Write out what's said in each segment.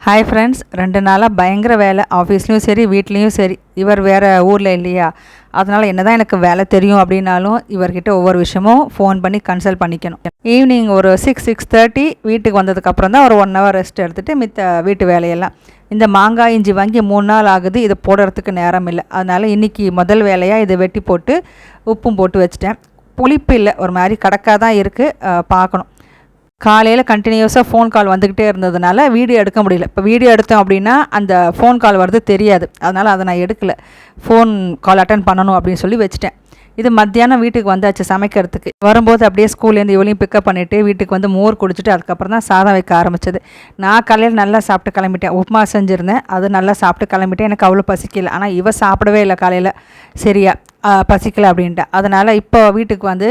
Hi friends, 2 நாளாக பயங்கர வேலை. ஆஃபீஸ்லேயும் சரி, வீட்லேயும் சரி. இவர் வேறு ஊரில் இல்லையா, அதனால் என்ன தான் எனக்கு வேலை தெரியும் அப்படின்னாலும் இவர்கிட்ட ஒவ்வொரு விஷயமும் ஃபோன் பண்ணி கன்சல்ட் பண்ணிக்கணும். ஈவினிங் ஒரு 6:30 வீட்டுக்கு வந்ததுக்கப்புறம் தான் ஒரு 1 hour ரெஸ்ட் எடுத்துகிட்டு மித்த வீட்டு வேலையெல்லாம். இந்த மாங்காய் இஞ்சி வாங்கி 3 நாள் ஆகுது. இதை போடுறதுக்கு நேரம் இல்லை. அதனால் இன்றைக்கி முதல் வேலையாக இதை வெட்டி போட்டு உப்பும் போட்டு வச்சுட்டேன். புளிப்பு இல்லை, ஒரு மாதிரி கடக்காக தான் இருக்குது. பார்க்கணும். காலையில் கண்டினியூஸாக ஃபோன் கால் வந்துக்கிட்டே இருந்ததுனால வீடியோ எடுக்க முடியல. இப்போ வீடியோ எடுத்தோம் அப்படின்னா அந்த ஃபோன் கால் வருது தெரியாது. அதனால் அதை நான் எடுக்கலை. ஃபோன் கால் அட்டன் பண்ணணும் அப்படின்னு சொல்லி வச்சுட்டேன். இது மத்தியானம் வீட்டுக்கு வந்தாச்சு சமைக்கிறதுக்கு. வரும்போது அப்படியே ஸ்கூல்லேருந்து இவளையும் பிக்கப் பண்ணிவிட்டு வீட்டுக்கு வந்து மோர் குடிச்சிட்டு அதுக்கப்புறம் தான் சாதம் வைக்க ஆரம்பிச்சது. நான் காலையில் நல்லா சாப்பிட்டு கிளம்பிட்டேன். உப்புமா செஞ்சுருந்தேன், அது நல்லா சாப்பிட்டு கிளம்பிட்டேன். எனக்கு அவ்வளோ பசிக்கல. ஆனால் இவ சாப்பிடவே இல்லை காலையில் சரியா, பசிக்கலை அப்படின்ட்டு. அதனால் இப்போ வீட்டுக்கு வந்து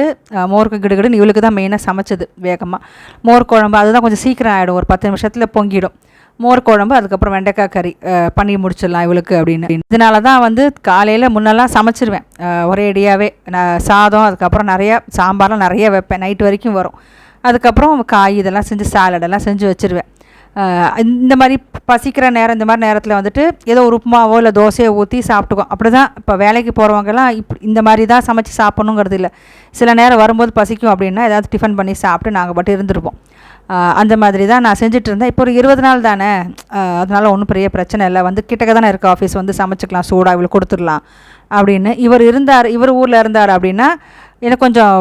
மோருக்கு கிடுகிடுன்னு இவளுக்கு தான் மெயினாக சமைச்சது வேகமாக. மோர் குழம்பு அதுதான் கொஞ்சம் சீக்கிரம் ஆகிடும், ஒரு 10 நிமிஷத்தில் பொங்கிடும். மோர் குழம்பு அதுக்கப்புறம் வெண்டைக்காய் கறி பண்ணி முடிச்சிடலாம் இவளுக்கு அப்படின்னு. இதனால தான் வந்து காலையில் முன்னெல்லாம் சமைச்சிருவேன் ஒரேடியாகவே. நான் சாதம் அதுக்கப்புறம் நிறையா சாம்பார்லாம் நிறைய வைப்பேன், நைட்டு வரைக்கும் வரும். அதுக்கப்புறம் காய் இதெல்லாம் செஞ்சு சாலடெல்லாம் செஞ்சு வச்சுருவேன். இந்த மாதிரி பசிக்கிற நேரம், இந்த மாதிரி நேரத்தில் வந்துட்டு ஏதோ ஒரு உப்புமாவோ இல்லை தோசையோ ஊற்றி சாப்பிட்டுக்கோம். அப்படி தான் இப்போ வேலைக்கு போகிறவங்கலாம் இந்த மாதிரி தான் சமைச்சு சாப்பிட்ணுங்கிறது இல்லை. சில நேரம் வரும்போது பசிக்கும் அப்படின்னா ஏதாவது டிஃபன் பண்ணி சாப்பிட்டு நாங்கள் பாட்டு இருந்துருப்போம். அந்த மாதிரி தான் நான் செஞ்சுட்டு இருந்தேன். இப்போ ஒரு 20 நாள் தானே, அதனால் ஒன்றும் பெரிய பிரச்சனை இல்லை. வந்து கிட்டக்க தானே இருக்குது ஆஃபீஸ், வந்து சமைச்சிக்கலாம், சூடாக இவ்வளோ கொடுத்துடலாம் அப்படின்னு. இவர் ஊரில் இருந்தார் அப்படின்னா எனக்கு கொஞ்சம்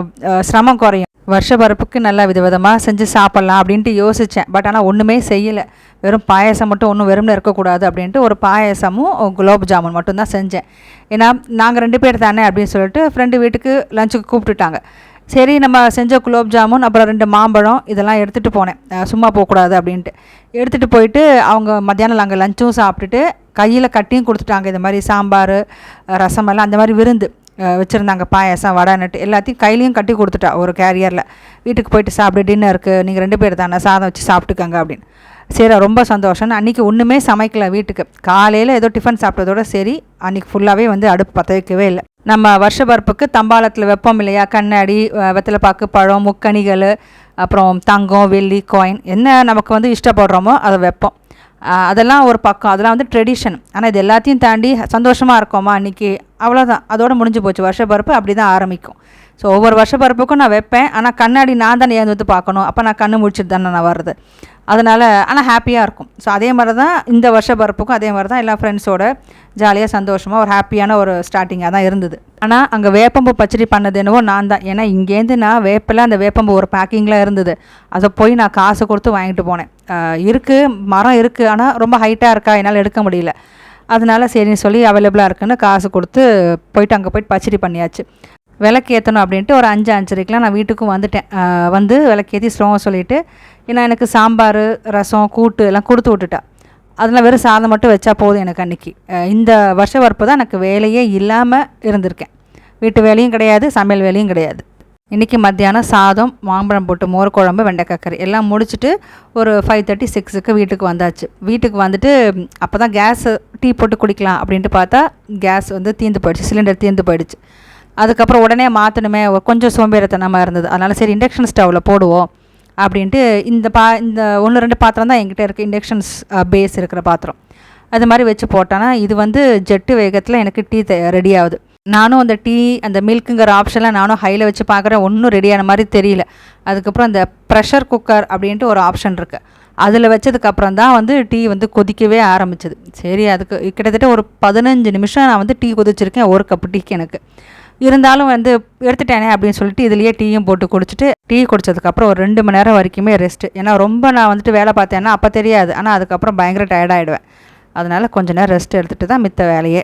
சிரமம் குறையும். வருஷ பருப்புக்கு நல்லா விதவிதமாக செஞ்சு சாப்பிட்லாம் அப்படின்ட்டு யோசித்தேன். பட் ஆனால் ஒன்றுமே செய்யலை. வெறும் பாயசம் மட்டும், ஒன்றும் வெறும்னு இருக்கக்கூடாது அப்படின்ட்டு ஒரு பாயசமும் குலோப் ஜாமுன் மட்டும்தான் செஞ்சேன். ஏன்னா நாங்கள் 2 பேர் தானே அப்படின்னு சொல்லிட்டு ஃப்ரெண்டு வீட்டுக்கு லஞ்சுக்கு கூப்பிட்டுட்டாங்க. சரி, நம்ம செஞ்ச குலோப் ஜாமுன் அப்புறம் 2 மாம்பழம் இதெல்லாம் எடுத்துகிட்டு போனேன், சும்மா போகக்கூடாது அப்படின்ட்டு. எடுத்துகிட்டு போயிட்டு அவங்க மத்தியானம் நாங்கள் லஞ்சும் சாப்பிட்டுட்டு கையில் கட்டியும் கொடுத்துட்டாங்க. இந்த மாதிரி சாம்பார் ரசமெல்லாம் அந்த மாதிரி விருந்து வச்சுருந்தாங்க. பாயசம் வடை நட்டு எல்லாத்தையும் கையிலையும் கட்டி கொடுத்துட்டா ஒரு கேரியரில். வீட்டுக்கு போயிட்டு சாப்பிட்டு டின்னருக்கு நீங்கள் 2 பேர் தானே, சாதம் வச்சு சாப்பிட்டுக்கங்க அப்படின்னு. சரி, ரொம்ப சந்தோஷம். அன்றைக்கி ஒன்றுமே சமைக்கல வீட்டுக்கு. காலையில் ஏதோ டிஃபன் சாப்பிட்டதோட சரி, அன்றைக்கி ஃபுல்லாகவே வந்து அடுப்பு பற்ற வைக்கவே இல்லை. நம்ம வருஷ பருப்புக்கு தம்பாளத்தில் வைப்போம் இல்லையா, கண்ணாடி, வெத்தலைப்பாக்கு, பழம், முக்கணிகள், அப்புறம் தங்கம், வெள்ளி, காயின், என்ன நமக்கு வந்து இஷ்டப்படுறோமோ அதை வைப்போம். அதெல்லாம் ஒரு பக்கம், அதெல்லாம் வந்து ட்ரெடிஷன். ஆனால் இது எல்லாத்தையும் தாண்டி சந்தோஷமாக இருக்கோமா அன்றைக்கி, அவ்வளோதான், அதோடு முடிஞ்சு போச்சு. வருஷ பருப்பு அப்படி தான் ஆரம்பிக்கும். ஸோ ஒவ்வொரு வருஷ பருப்புக்கும் நான் வைப்பேன். ஆனால் கண்ணாடி நான் தான் ஏந்து வந்து பார்க்கணும். அப்போ நான் கண்ணு முடிச்சுட்டு தானே நான் வர்றது. அதனால் ஆனால் ஹாப்பியாக இருக்கும். ஸோ அதே மாதிரி தான் இந்த வருஷ பருப்புக்கும் அதே மாதிரி தான் எல்லா ஃப்ரெண்ட்ஸோட ஜாலியாக சந்தோஷமாக ஒரு ஹாப்பியான ஒரு ஸ்டார்டிங்காக தான் இருந்தது. ஆனால் அங்கே வேப்பம்பு பச்சடி பண்ணது என்னவோ நான் தான். ஏன்னா இங்கேருந்து நான் வேப்பில் அந்த வேப்பம்பு ஒரு பேக்கிங்கில் இருந்தது, அதை போய் நான் காசு கொடுத்து வாங்கிட்டு போனேன். இருக்குது, மரம் இருக்குது, ஆனால் ரொம்ப ஹைட்டாக இருக்கா, என்னால் எடுக்க முடியல. அதனால் சரின்னு சொல்லி அவைலபிளாக இருக்குன்னு காசு கொடுத்து போயிட்டு அங்கே போயிட்டு பச்சடி பண்ணியாச்சு. விளக்கு ஏற்றணும் அப்படின்ட்டு ஒரு 5:05 நான் வீட்டுக்கும் வந்துட்டேன். வந்து விளக்கேற்றி ஸ்லோவாக சொல்லிவிட்டு, ஏன்னா எனக்கு சாம்பார் ரசம் கூட்டு எல்லாம் கொடுத்து விட்டுட்டா. அதெல்லாம் வெறும் சாதம் மட்டும் வச்சா போதும் எனக்கு. அன்றைக்கி இந்த வருஷ வரப்பு தான் எனக்கு வேலையே இல்லாமல் இருந்திருக்கேன். வீட்டு வேலையும் கிடையாது, சமையல் வேலையும் கிடையாது. இன்றைக்கி மத்தியானம் சாதம், மாம்பழம் போட்டு மோர் குழம்பு, வெண்டைக்காய் கறி எல்லாம் முடிச்சுட்டு ஒரு 5:30 வீட்டுக்கு வந்தாச்சு. வீட்டுக்கு வந்துட்டு அப்போ தான் கேஸ் டீ போட்டு குடிக்கலாம் அப்படின்ட்டு பார்த்தா கேஸ் வந்து தீர்ந்து போயிடுச்சு, சிலிண்டர் தீர்ந்து போயிடுச்சு. அதுக்கப்புறம் உடனே மாற்றணுமே, கொஞ்சம் சோம்பேறித்தனமாக இருந்தது. அதனால் சரி இண்டக்ஷன் ஸ்டவ்வில் போடுவோம் அப்படின்ட்டு இந்த 1-2 பாத்திரம் தான் என்கிட்ட இருக்குது, இண்டக்ஷன்ஸ் பேஸ் இருக்கிற பாத்திரம். அது மாதிரி வச்சு போட்டோன்னா இது வந்து ஜெட்டு வேகத்தில் எனக்கு டீ ரெடி ஆகுது. நானும் அந்த டீ அந்த மில்க்குங்கிற ஆப்ஷனில் நானும் ஹையில் வச்சு பார்க்குறேன், ஒன்றும் ரெடியான மாதிரி தெரியல. அதுக்கப்புறம் அந்த ப்ரெஷர் குக்கர் அப்படின்ட்டு ஒரு ஆப்ஷன் இருக்குது, அதில் வச்சதுக்கப்புறம் தான் வந்து டீ வந்து கொதிக்கவே ஆரம்பிச்சது. சரி, அதுக்கு கிட்டத்தட்ட ஒரு 15 நிமிஷம் நான் வந்து டீ கொதிச்சிருக்கேன் ஒரு கப்பு டீக்கு. எனக்கு இருந்தாலும் வந்து எடுத்துட்டேனே அப்படின்னு சொல்லிட்டு இதுலேயே டீயும் போட்டு குடிச்சிட்டு, டீ குடித்ததுக்கப்புறம் ஒரு 2 மணி நேரம் வரைக்குமே ரெஸ்ட்டு. ஏன்னா ரொம்ப நான் வந்துட்டு வேலை பார்த்தேன்னா அப்போ தெரியாது, ஆனால் அதுக்கப்புறம் பயங்கர டயர்டாகிடுவேன். அதனால் கொஞ்சம் நேரம் ரெஸ்ட் எடுத்துகிட்டு தான் மித்த வேலையே.